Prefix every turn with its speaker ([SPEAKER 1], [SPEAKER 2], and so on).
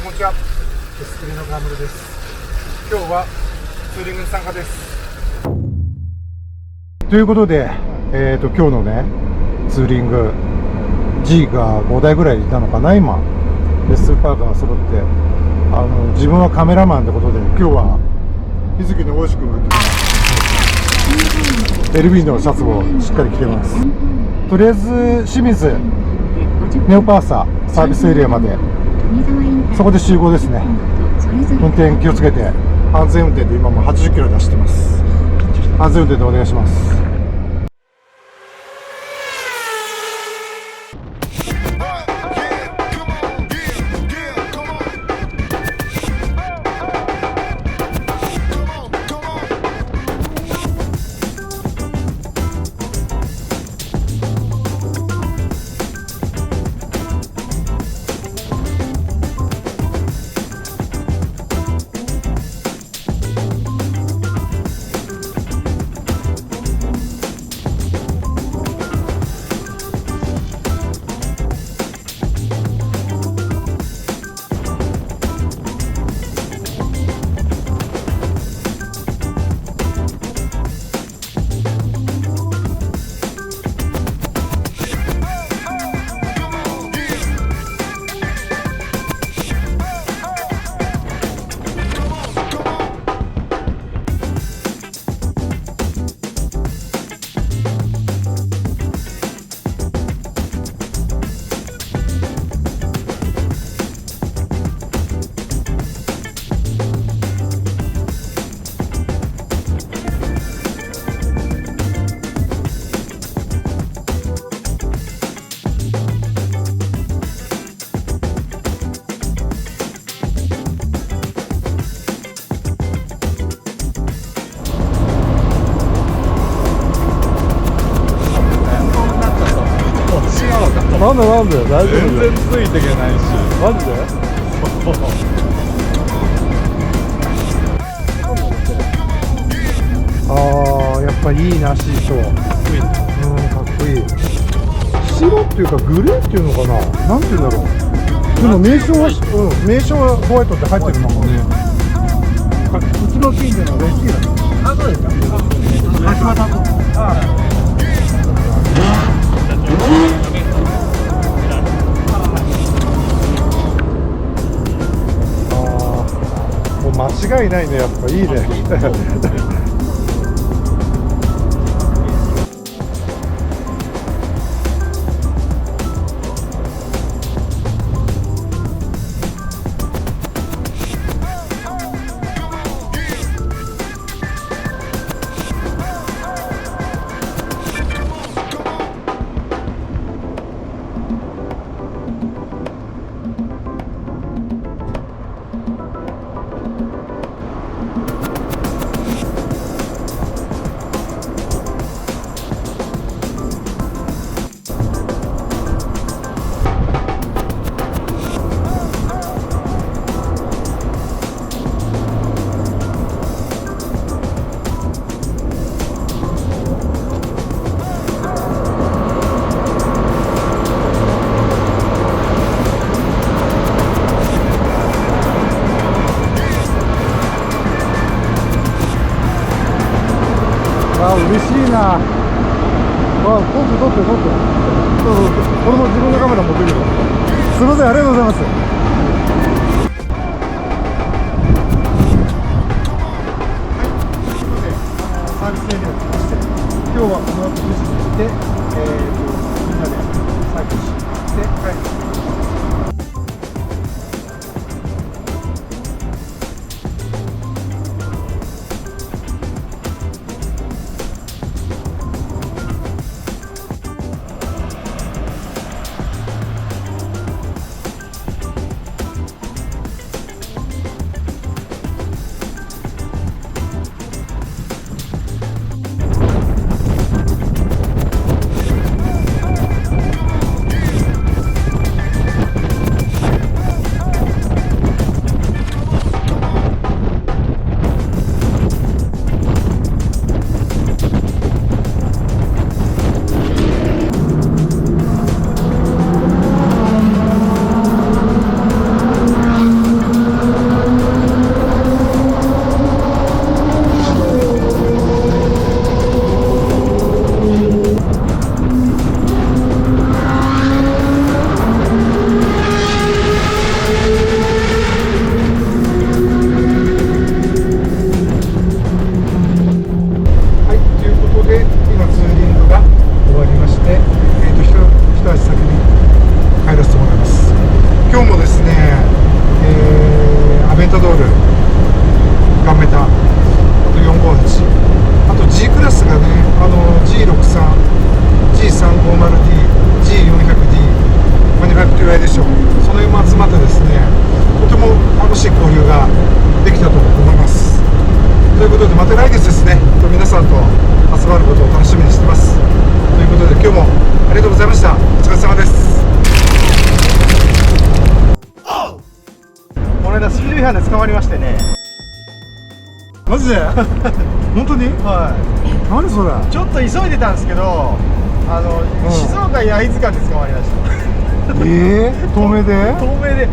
[SPEAKER 1] こんにちは。エスプリの川村です。今日はツーリングに参加です。ということで、今日のねツーリング G が5台ぐらいいたのかな今。でスーパーカーが揃って、自分はカメラマンってことで今日は日付に大石君がLB のシャツをしっかり着てます。とりあえず清水ネオパーサービスエリアまで、そこで集合ですね。運転気をつけて、安全運転で今も80キロ出してます。安全運転でお願いします。なんで大丈夫？
[SPEAKER 2] 全然ついていけないし。
[SPEAKER 1] マジで？やっぱいいなシーソー。かっこいい。白っていうかグレーっていうのかな。なんていうんだろう。でも名称は名称はホワイトって入ってるもんね。うちの近所のレッキーだ。あ、そうですか。橋場さん。間違いないね、やっぱいいね。嬉しいな。撮って。これも自分のカメラ持ってくる。すみません、ありがとうございます。サービスエリアに来まして、今日はこの後9時に来て、みんなでサービスして帰ってきます。今日もですね、アベンタドールガンメタ、あと458、あと G クラスがね、G63 G350d G400d マニュファクチュアエディション、その辺も集まってですね、とても楽しい交流ができたと思います。ということで、また来月ですね、皆さんと集まることを楽しみにしています。ということで、今日もありがとうございました。お疲れ様です。
[SPEAKER 2] この間スピード違反で捕まりましてね。
[SPEAKER 1] マジで本当に？
[SPEAKER 2] は
[SPEAKER 1] 何それ？
[SPEAKER 2] い。ちょっと急いでたんですけど、静岡焼津間で捕まりました。
[SPEAKER 1] 透明で？
[SPEAKER 2] 透明で。